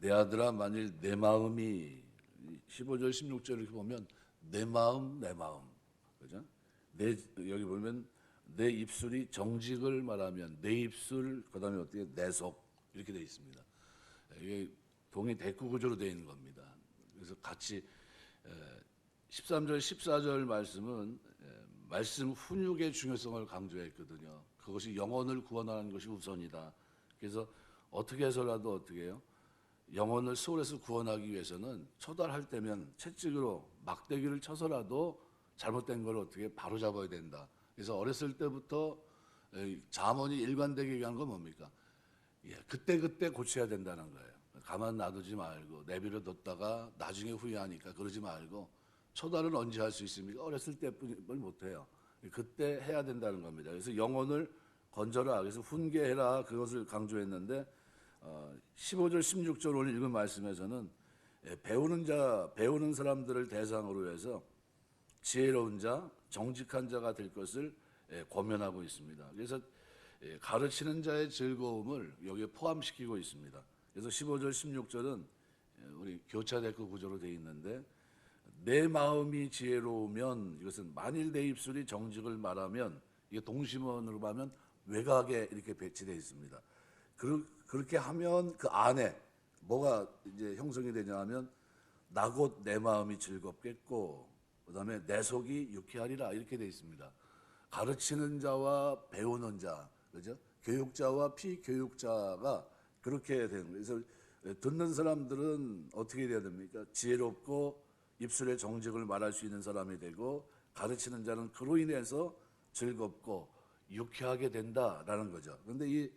내 아들아 만일 내 마음이 15절 16절 이렇게 보면 내 마음 그죠? 내 여기 보면 내 입술이 정직을 말하면 내 입술 그다음에 어떻게 내 속 이렇게 돼 있습니다. 이게 동의 대구 구조로 되어 있는 겁니다. 그래서 같이 13절 14절 말씀은 말씀 훈육의 중요성을 강조했거든요. 그것이 영혼을 구원하는 것이 우선이다. 그래서 어떻게 해서라도 어떻게 해요? 영혼을 소홀에서 구원하기 위해서는 초달할 때면 채찍으로 막대기를 쳐서라도 잘못된 걸 어떻게 바로 잡아야 된다. 그래서 어렸을 때부터 잠언이 일관되게 얘기하는 건 뭡니까? 그때 고쳐야 된다는 거예요. 가만 놔두지 말고 내버려 뒀다가 나중에 후회하니까 그러지 말고 초달은 언제 할 수 있습니까? 어렸을 때뿐을 못해요. 그때 해야 된다는 겁니다. 그래서 영혼을 건져라. 그래서 훈계해라. 그것을 강조했는데 15절 16절 오늘 읽은 말씀에서는 배우는 사람들을 대상으로 해서 지혜로운 자, 정직한 자가 될 것을 권면하고 있습니다. 그래서 가르치는 자의 즐거움을 여기에 포함시키고 있습니다. 그래서 15절 16절은 우리 교차대표 구조로 되어 있는데 내 마음이 지혜로우면 이것은 만일 내 입술이 정직을 말하면 이게 동심원으로 보면 외곽에 이렇게 배치되어 있습니다. 그렇게 하면 그 안에 뭐가 이제 형성이 되냐 하면 나 곧 내 마음이 즐겁겠고 그다음에 내 속이 유쾌하리라 이렇게 되어 있습니다. 가르치는 자와 배우는 자, 그죠? 교육자와 피교육자가 그렇게 되는 거예요. 그래서 듣는 사람들은 어떻게 돼야 됩니까? 지혜롭고 입술의 정직을 말할 수 있는 사람이 되고 가르치는 자는 그로 인해서 즐겁고 유쾌하게 된다라는 거죠. 그런데 이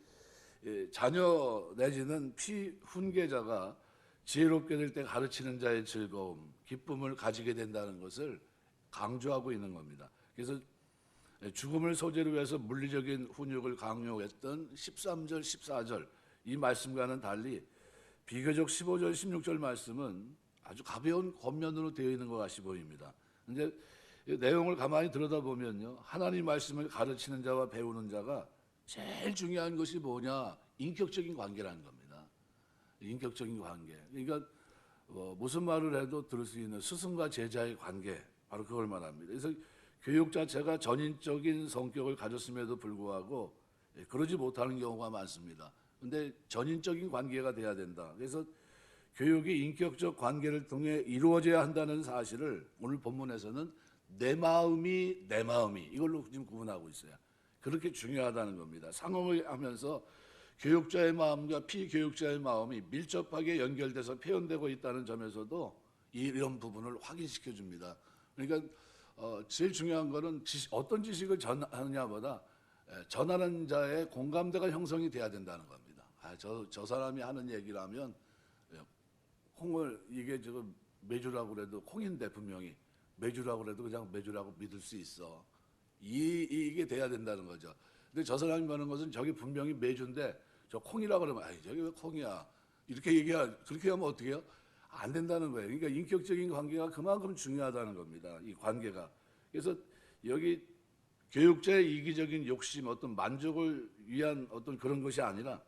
자녀 내지는 피훈계자가 지혜롭게 될 때 가르치는 자의 즐거움, 기쁨을 가지게 된다는 것을 강조하고 있는 겁니다. 그래서 죽음을 소재로 해서 물리적인 훈육을 강요했던 13절, 14절 이 말씀과는 달리 비교적 15절, 16절 말씀은 아주 가벼운 겉면으로 되어 있는 것 같이 보입니다. 근데 내용을 가만히 들여다보면요, 하나님 말씀을 가르치는 자와 배우는 자가 제일 중요한 것이 뭐냐? 인격적인 관계라는 겁니다. 인격적인 관계. 그러니까 무슨 말을 해도 들을 수 있는 스승과 제자의 관계, 바로 그걸 말합니다. 그래서 교육 자체가 전인적인 성격을 가졌음에도 불구하고 그러지 못하는 경우가 많습니다. 그런데 전인적인 관계가 돼야 된다. 그래서 교육이 인격적 관계를 통해 이루어져야 한다는 사실을 오늘 본문에서는 내 마음이 이걸로 지금 구분하고 있어요. 그렇게 중요하다는 겁니다. 상응을 하면서 교육자의 마음과 피교육자의 마음이 밀접하게 연결돼서 표현되고 있다는 점에서도 이런 부분을 확인시켜 줍니다. 그러니까 제일 중요한 거는 어떤 지식을 전하느냐보다 전하는 자의 공감대가 형성이 돼야 된다는 겁니다. 저 사람이 하는 얘기라면 콩을 이게 지금 메주라고 그래도 콩인데 분명히 메주라고 그래도 그냥 메주라고 믿을 수 있어. 이게 돼야 된다는 거죠. 근데 저 사람이 말하는 것은 저게 분명히 메주인데 저 콩이라고 그러면 저게 왜 콩이야? 이렇게 그렇게 하면 어떻게 해요? 안 된다는 거예요. 그러니까 인격적인 관계가 그만큼 중요하다는 겁니다. 이 관계가. 그래서 여기 교육자의 이기적인 욕심, 어떤 만족을 위한 어떤 그런 것이 아니라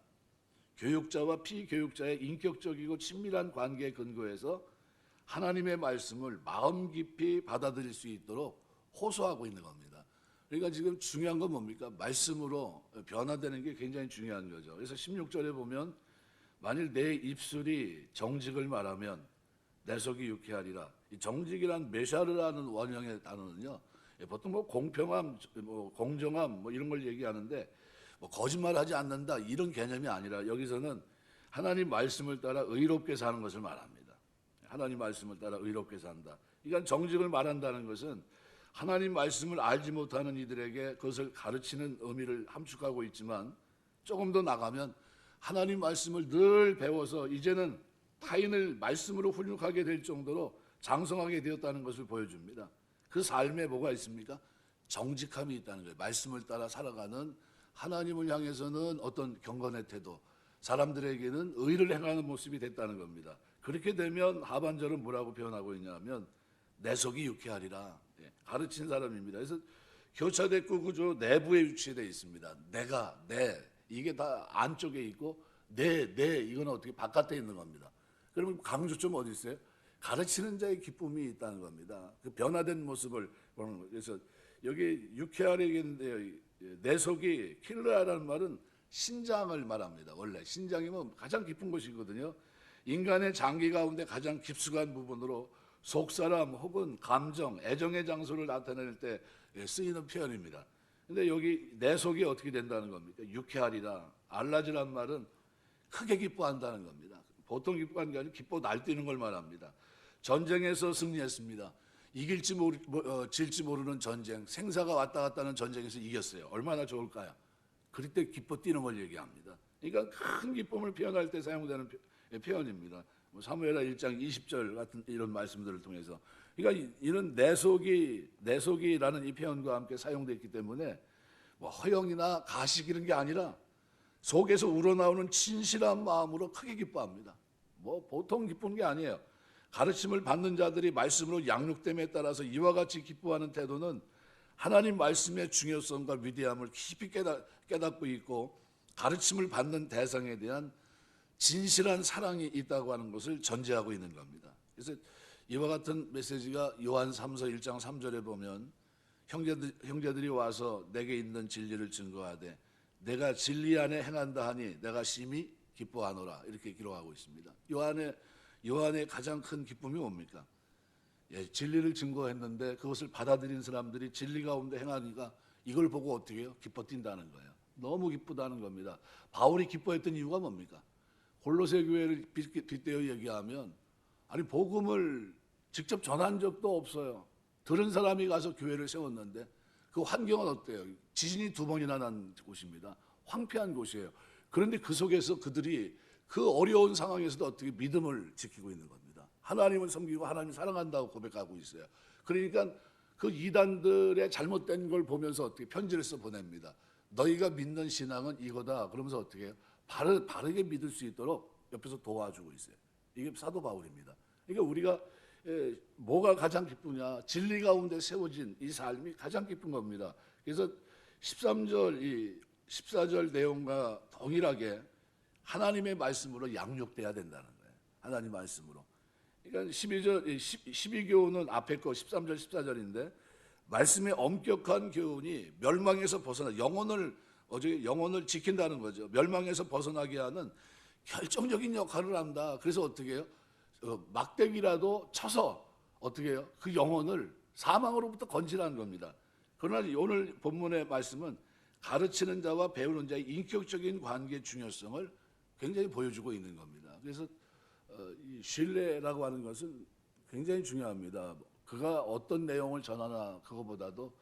교육자와 피교육자의 인격적이고 친밀한 관계에 근거해서 하나님의 말씀을 마음 깊이 받아들일 수 있도록 호소하고 있는 겁니다. 그러니까 지금 중요한 건 뭡니까? 말씀으로 변화되는 게 굉장히 중요한 거죠. 그래서 16절에 보면 만일 내 입술이 정직을 말하면 내 속이 유쾌하리라. 이 정직이란 메샤르라는 원형의 단어는요, 보통 뭐 공평함, 뭐 공정함, 뭐 이런 걸 얘기하는데 뭐 거짓말하지 않는다 이런 개념이 아니라 여기서는 하나님 말씀을 따라 의롭게 사는 것을 말합니다. 하나님 말씀을 따라 의롭게 산다. 그러니까 정직을 말한다는 것은 하나님 말씀을 알지 못하는 이들에게 그것을 가르치는 의미를 함축하고 있지만 조금 더 나가면 하나님 말씀을 늘 배워서 이제는 타인을 말씀으로 훈육하게 될 정도로 장성하게 되었다는 것을 보여줍니다. 그 삶에 뭐가 있습니까? 정직함이 있다는 거예요. 말씀을 따라 살아가는 하나님을 향해서는 어떤 경건의 태도, 사람들에게는 의를 행하는 모습이 됐다는 겁니다. 그렇게 되면 하반절은 뭐라고 표현하고 있냐면 내 속이 유쾌하리라. 가르친 사람입니다. 그래서 교차대구 구조 내부에 위치되어 있습니다. 내가, 내 이게 다 안쪽에 있고 내 이건 어떻게 바깥에 있는 겁니다. 그러면 강조점 어디 있어요? 가르치는 자의 기쁨이 있다는 겁니다. 그 변화된 모습을 보는 거예요. 그래서 여기 유쾌하려겠는데요. 내 속이 킬러라는 말은 신장을 말합니다. 원래 신장이면 가장 깊은 곳이거든요. 인간의 장기 가운데 가장 깊숙한 부분으로 속사람 혹은 감정, 애정의 장소를 나타낼 때 쓰이는 표현입니다. 근데 여기 내 속이 어떻게 된다는 겁니까? 유쾌하리라. 알라지란 말은 크게 기뻐한다는 겁니다. 보통 기뻐하는 게 아니라 기뻐 날뛰는 걸 말합니다. 전쟁에서 승리했습니다. 질지 모르는 전쟁, 생사가 왔다 갔다 하는 전쟁에서 이겼어요. 얼마나 좋을까요? 그럴 때 기뻐 뛰는 걸 얘기합니다. 그러니까 큰 기쁨을 표현할 때 사용되는 표현입니다. 사무엘하 1장 20절 같은 이런 말씀들을 통해서, 그러니까 이런 내 속이라는 이 표현과 함께 사용됐기 때문에 뭐 허영이나 가식 이런 게 아니라 속에서 우러나오는 진실한 마음으로 크게 기뻐합니다. 뭐 보통 기쁜 게 아니에요. 가르침을 받는 자들이 말씀으로 양육됨에 따라서 이와 같이 기뻐하는 태도는 하나님 말씀의 중요성과 위대함을 깊이 깨닫고 있고, 가르침을 받는 대상에 대한 진실한 사랑이 있다고 하는 것을 전제하고 있는 겁니다. 그래서 이와 같은 메시지가 요한 3서 1장 3절에 보면 형제들이 와서 내게 있는 진리를 증거하되 내가 진리 안에 행한다 하니 내가 심히 기뻐하노라, 이렇게 기록하고 있습니다. 요한의 가장 큰 기쁨이 뭡니까? 진리를 증거했는데 그것을 받아들인 사람들이 진리 가운데 행하니까 이걸 보고 어떻게 해요? 기뻐 뛴다는 거예요. 너무 기쁘다는 겁니다. 바울이 기뻐했던 이유가 뭡니까? 골로새 교회를 빗대어 얘기하면, 아니 복음을 직접 전한 적도 없어요. 들은 사람이 가서 교회를 세웠는데 그 환경은 어때요? 지진이 2번이나 난 곳입니다. 황폐한 곳이에요. 그런데 그 속에서 그들이 그 어려운 상황에서도 어떻게 믿음을 지키고 있는 겁니다. 하나님을 섬기고 하나님을 사랑한다고 고백하고 있어요. 그러니까 그 이단들의 잘못된 걸 보면서 어떻게 편지를 써 보냅니다. 너희가 믿는 신앙은 이거다. 그러면서 어떻게 해요? 바르게 믿을 수 있도록 옆에서 도와주고 있어요. 이게 사도 바울입니다. 그러니까 우리가 뭐가 가장 기쁘냐? 진리 가운데 세워진 이 삶이 가장 기쁜 겁니다. 그래서 14절 내용과 동일하게 하나님의 말씀으로 양육돼야 된다는 거예요. 하나님 말씀으로. 그러니까 12교훈은 앞에 거 13절 14절인데 말씀의 엄격한 교훈이 멸망에서 벗어나 영혼을 지킨다는 거죠. 멸망에서 벗어나게 하는 결정적인 역할을 한다. 그래서 어떻게 해요? 막대기라도 쳐서 어떻게 해요? 그 영혼을 사망으로부터 건지라는 겁니다. 그러나 오늘 본문의 말씀은 가르치는 자와 배우는 자의 인격적인 관계의 중요성을 굉장히 보여주고 있는 겁니다. 그래서 이 신뢰라고 하는 것은 굉장히 중요합니다. 그가 어떤 내용을 전하나 그거보다도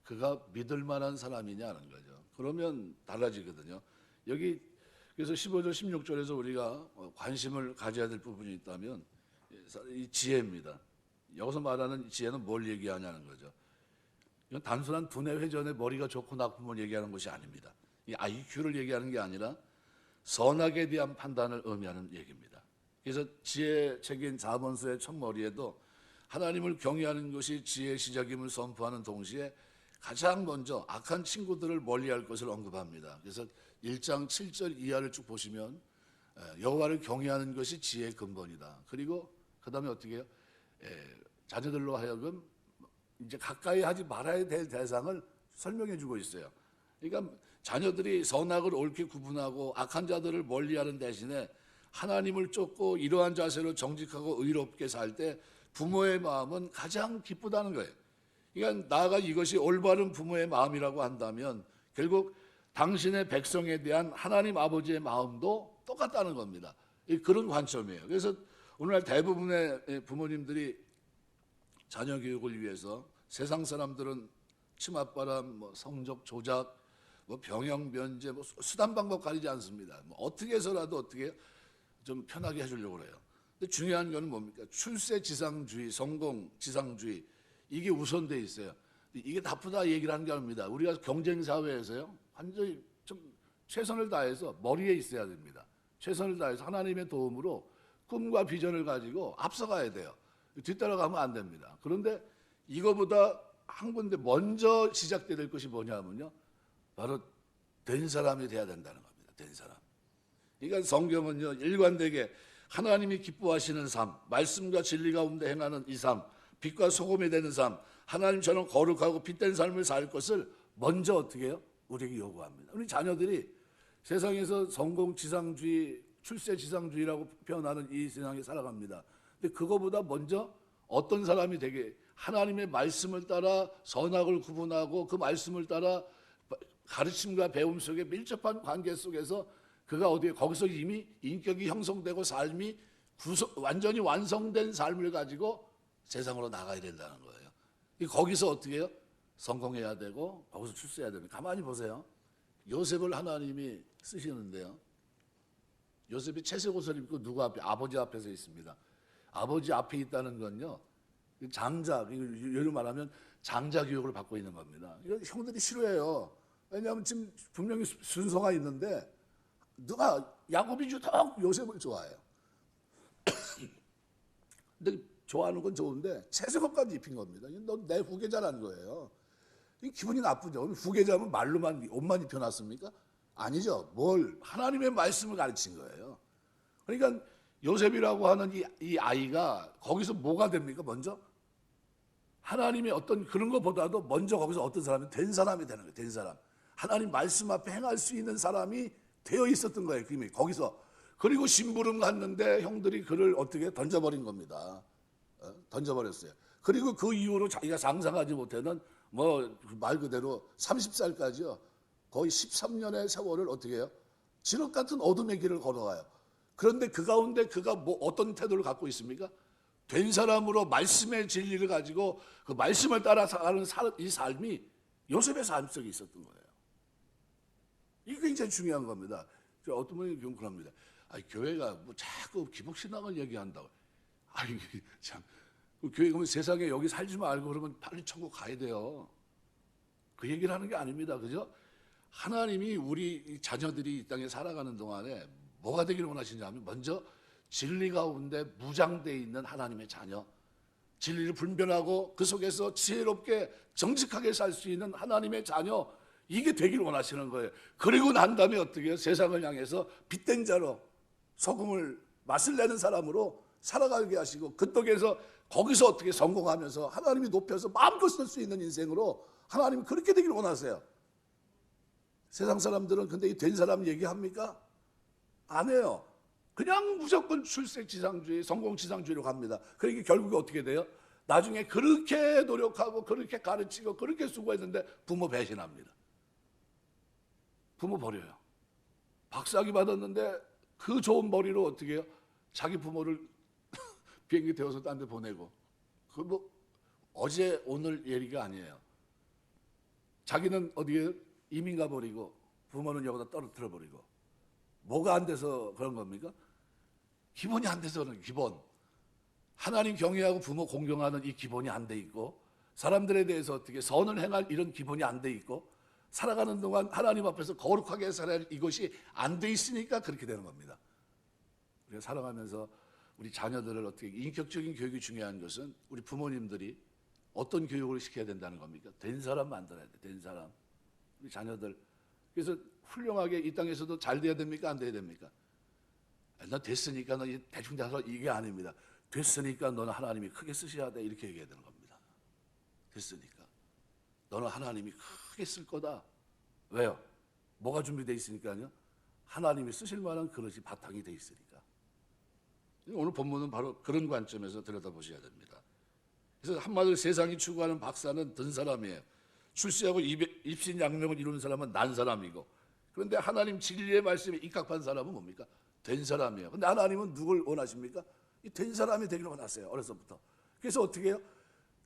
그가 믿을 만한 사람이냐는 거죠. 그러면 달라지거든요. 여기 그래서 15절 16절에서 우리가 관심을 가져야 될 부분이 있다면 이 지혜입니다. 여기서 말하는 지혜는 뭘 얘기하냐는 거죠. 이건 단순한 두뇌 회전의 머리가 좋고 나쁘면 얘기하는 것이 아닙니다. 이 IQ를 얘기하는 게 아니라 선악에 대한 판단을 의미하는 얘기입니다. 그래서 지혜책인 자본서의 첫머리에도 하나님을 경외하는 것이 지혜의 시작임을 선포하는 동시에 가장 먼저 악한 친구들을 멀리할 것을 언급합니다. 그래서 1장 7절 이하를 쭉 보시면 여호와를 경외하는 것이 지혜의 근본이다. 그리고 그 다음에 어떻게 해요? 자녀들로 하여금 이제 가까이 하지 말아야 될 대상을 설명해 주고 있어요. 그러니까 자녀들이 선악을 옳게 구분하고 악한 자들을 멀리하는 대신에 하나님을 쫓고 이러한 자세로 정직하고 의롭게 살 때 부모의 마음은 가장 기쁘다는 거예요. 그러니까 나아가 이것이 올바른 부모의 마음이라고 한다면 결국 당신의 백성에 대한 하나님 아버지의 마음도 똑같다는 겁니다. 그런 관점이에요. 그래서 오늘날 대부분의 부모님들이 자녀 교육을 위해서, 세상 사람들은 치맛바람, 성적 조작, 병영 변제, 수단 방법 가리지 않습니다. 어떻게 해서라도 어떻게 좀 편하게 해주려고 해요. 근데 중요한 건 뭡니까? 출세 지상주의, 성공 지상주의, 이게 우선돼 있어요. 이게 나쁘다 얘기를 하는 게 아닙니다. 우리가 경쟁 사회에서요, 완전히 좀 최선을 다해서 머리에 있어야 됩니다. 최선을 다해서 하나님의 도움으로 꿈과 비전을 가지고 앞서가야 돼요. 뒤따라가면 안 됩니다. 그런데 이거보다 한 군데 먼저 시작돼야 될 것이 뭐냐면요, 바로 된 사람이 돼야 된다는 겁니다. 된 사람. 그러니까 성경은요, 일관되게 하나님이 기뻐하시는 삶, 말씀과 진리 가운데 행하는 이 삶, 빛과 소금이 되는 삶, 하나님처럼 거룩하고 빛된 삶을 살 것을 먼저 어떻게 해요? 우리에게 요구합니다. 우리 자녀들이 세상에서 성공지상주의, 출세지상주의라고 표현하는 이 세상에 살아갑니다. 근데 그거보다 먼저 어떤 사람이 되게 하나님의 말씀을 따라 선악을 구분하고 그 말씀을 따라 가르침과 배움 속에 밀접한 관계 속에서 그가 어디에 거기서 이미 인격이 형성되고 삶이 완전히 완성된 삶을 가지고 세상으로 나가야 된다는 거예요. 거기서 어떻게 해요? 성공해야 되고 거기서 출세해야 됩니다. 가만히 보세요. 요셉을 하나님이 쓰시는데요. 요셉이 채색 옷을 입고 누구 앞에? 아버지 앞에서 있습니다. 아버지 앞에 있다는 건요, 장자, 예를 말하면 장자 교육을 받고 있는 겁니다. 이건 형들이 싫어해요. 왜냐하면 지금 분명히 순서가 있는데 누가 야곱이 유독 요셉을 좋아해요. 근데 좋아하는 건 좋은데 채색 옷까지 입힌 겁니다. 너 내 후계자라는 거예요. 기분이 나쁘죠. 후계자면 말로만 옷만 입혀놨습니까? 아니죠. 뭘 하나님의 말씀을 가르친 거예요. 그러니까 요셉이라고 하는 이 아이가 거기서 뭐가 됩니까? 먼저 하나님의 어떤 그런 것보다도 먼저 거기서 어떤 사람이 된 사람이 되는 거예요. 된 사람. 하나님 말씀 앞에 행할 수 있는 사람이 되어 있었던 거예요. 이미 거기서. 그리고 심부름 갔는데 형들이 그를 어떻게 던져버린 겁니다. 던져버렸어요. 그리고 그 이후로 자기가 상상하지 못하는 뭐 말 그대로 30살까지요. 거의 13년의 세월을 어떻게 해요? 지륵 같은 어둠의 길을 걸어가요. 그런데 그 가운데 그가 뭐 어떤 태도를 갖고 있습니까? 된 사람으로 말씀의 진리를 가지고 그 말씀을 따라 사는 이 삶이 요셉의 삶 속에 있었던 거예요. 이게 굉장히 중요한 겁니다. 어떤 분이 그럽니다. 교회가 뭐 자꾸 기복신앙을 얘기한다고. 참. 교회 가면 세상에 여기 살지 말고 그러면 빨리 천국 가야 돼요. 그 얘기를 하는 게 아닙니다. 그죠? 하나님이 우리 자녀들이 이 땅에 살아가는 동안에 뭐가 되기를 원하시냐면 먼저 진리 가운데 무장되어 있는 하나님의 자녀, 진리를 분별하고 그 속에서 지혜롭게 정직하게 살 수 있는 하나님의 자녀, 이게 되기를 원하시는 거예요. 그리고 난 다음에 어떻게 해요? 세상을 향해서 빛된 자로 소금을 맛을 내는 사람으로 살아가게 하시고 그 떡에서 거기서 어떻게 성공하면서 하나님이 높여서 마음껏 쓸 수 있는 인생으로 하나님이 그렇게 되기를 원하세요. 세상 사람들은 근데 이 된 사람 얘기합니까? 안 해요. 그냥 무조건 출세지상주의, 성공지상주의로 갑니다. 그러니까 결국에 어떻게 돼요? 나중에 그렇게 노력하고 그렇게 가르치고 그렇게 수고했는데 부모 배신합니다. 부모 버려요. 박사학위 받았는데 그 좋은 머리로 어떻게 해요? 자기 부모를 비행기 태워서 딴 데 보내고. 그 뭐 어제 오늘 얘기가 아니에요. 자기는 어디에 이민 가버리고 부모는 여기다 떨어뜨려 버리고. 뭐가 안 돼서 그런 겁니까? 기본이 안 돼서 그런 기본. 하나님 경외하고 부모 공경하는 이 기본이 안 돼 있고 사람들에 대해서 어떻게 선을 행할 이런 기본이 안 돼 있고 살아가는 동안 하나님 앞에서 거룩하게 살아야 할 이것이 안 돼 있으니까 그렇게 되는 겁니다. 우리가 살아가면서 우리 자녀들을 어떻게 인격적인 교육이 중요한 것은 우리 부모님들이 어떤 교육을 시켜야 된다는 겁니까? 된 사람 만들어야 돼. 된 사람. 우리 자녀들. 그래서 훌륭하게 이 땅에서도 잘 돼야 됩니까? 안 돼야 됩니까? 너 됐으니까 너 대충 돼서 이게 아닙니다. 됐으니까 너는 하나님이 크게 쓰셔야 돼. 이렇게 얘기해야 되는 겁니다. 됐으니까. 너는 하나님이 크게 쓸 거다. 왜요? 뭐가 준비되어 있으니까요? 하나님이 쓰실 만한 그릇이 바탕이 되어 있으니까. 오늘 본문은 바로 그런 관점에서 들여다보셔야 됩니다. 그래서 한마디로 세상이 추구하는 박사는 든 사람이에요. 출세하고 입신양명을 이루는 사람은 난 사람이고, 그런데 하나님 진리의 말씀에 입각한 사람은 뭡니까? 된 사람이에요. 근데 하나님은 누굴 원하십니까? 이 된 사람이 되기를 원하세요. 어려서부터. 그래서 어떻게 해요?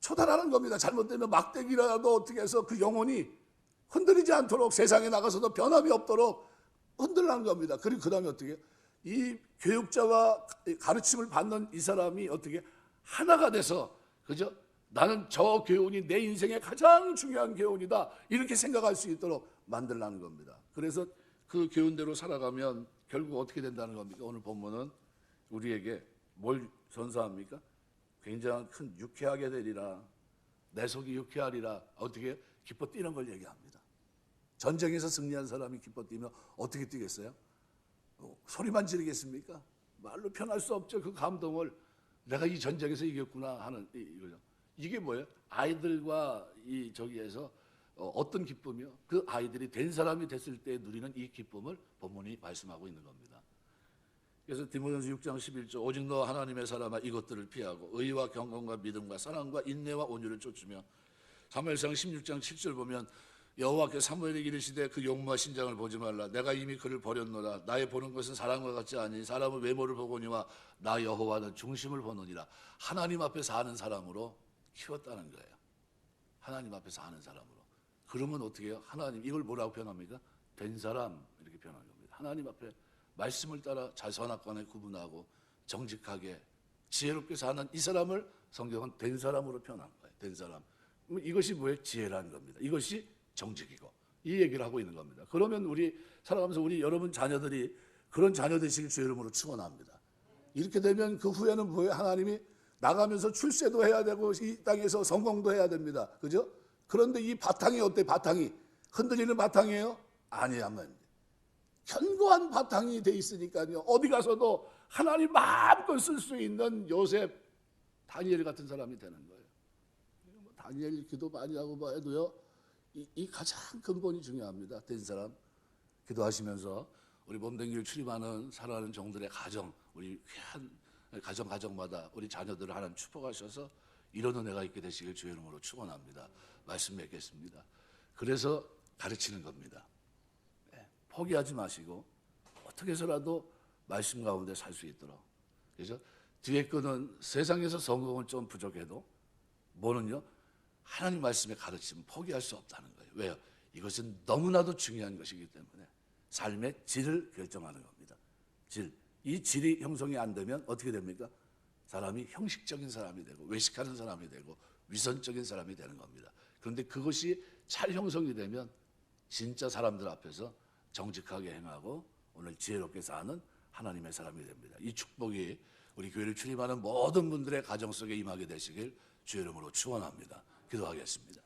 처단하는 겁니다. 잘못되면 막대기라도 어떻게 해서 그 영혼이 흔들리지 않도록 세상에 나가서도 변함이 없도록 흔들라는 겁니다. 그리고 그 다음에 어떻게 해요? 이 교육자와 가르침을 받는 이 사람이 어떻게 하나가 돼서, 그죠? 나는 저 교훈이 내 인생의 가장 중요한 교훈이다. 이렇게 생각할 수 있도록 만들라는 겁니다. 그래서 그 교훈대로 살아가면 결국 어떻게 된다는 겁니까? 오늘 본문은 우리에게 뭘 선사합니까? 굉장한 큰 유쾌하게 되리라. 내 속이 유쾌하리라. 어떻게 기뻐 뛰는 걸 얘기합니다. 전쟁에서 승리한 사람이 기뻐 뛰면 어떻게 뛰겠어요? 소리만 지르겠습니까? 말로 표현할 수 없죠. 그 감동을 내가 이 전쟁에서 이겼구나 하는 이거죠. 이게 뭐예요? 아이들과 이 저기에서 어떤 기쁨이요? 그 아이들이 된 사람이 됐을 때 누리는 이 기쁨을 본문이 말씀하고 있는 겁니다. 그래서 디모데전서 6장 11절 오직 너 하나님의 사람아 이것들을 피하고 의와 경건과 믿음과 사랑과 인내와 온유를 쫓으며 사무엘상 16장 7절 보면 여호와께서 사무엘에게 이르시되 그 용모와 신장을 보지 말라 내가 이미 그를 버렸노라 나의 보는 것은 사람과 같지 아니 사람은 외모를 보거니와 나 여호와는 중심을 보느니라. 하나님 앞에 사는 사람으로 키웠다는 거예요. 하나님 앞에 사는 사람으로. 그러면 어떻게 해요? 하나님 이걸 뭐라고 표현합니까? 된 사람 이렇게 표현하는 겁니다. 하나님 앞에 말씀을 따라 자선악관에 구분하고 정직하게 지혜롭게 사는 이 사람을 성경은 된 사람으로 표현한 거예요. 된 사람. 이것이 뭐예요? 지혜라는 겁니다. 이것이 정직이고 이 얘기를 하고 있는 겁니다. 그러면 우리 살아가면서 우리 여러분 자녀들이 그런 자녀 되시길 주의 이름으로 축원합니다. 이렇게 되면 그 후에는 뭐예요? 하나님이 나가면서 출세도 해야 되고 이 땅에서 성공도 해야 됩니다. 그죠? 그런데 이 바탕이 어때? 바탕이 흔들리는 바탕이에요? 아니에요. 견고한 바탕이 돼 있으니까요. 어디 가서도 하나님 마음껏 쓸 수 있는 요셉, 다니엘 같은 사람이 되는 거예요. 다니엘 기도 많이 하고 뭐 해도요. 이 가장 근본이 중요합니다. 된 사람 기도하시면서 우리 몸댕기를 출입하는 살아가는 종들의 가정, 우리 귀한 가정마다 우리 자녀들을 하나님 축복하셔서 이런 은혜가 있게 되시길 주의 이름으로 축원합니다. 말씀 맺겠습니다. 그래서 가르치는 겁니다. 포기하지 마시고 어떻게 해서라도 말씀 가운데 살 수 있도록. 그래서 뒤에 거는 세상에서 성공은 좀 부족해도 뭐는요? 하나님 말씀의 가르침은 포기할 수 없다는 거예요. 왜요? 이것은 너무나도 중요한 것이기 때문에 삶의 질을 결정하는 겁니다. 질. 이 질이 형성이 안 되면 어떻게 됩니까? 사람이 형식적인 사람이 되고 외식하는 사람이 되고 위선적인 사람이 되는 겁니다. 그런데 그것이 잘 형성이 되면 진짜 사람들 앞에서 정직하게 행하고 오늘 지혜롭게 사는 하나님의 사람이 됩니다. 이 축복이 우리 교회를 출입하는 모든 분들의 가정 속에 임하게 되시길 주의 이름으로 축원합니다. 기도하겠습니다.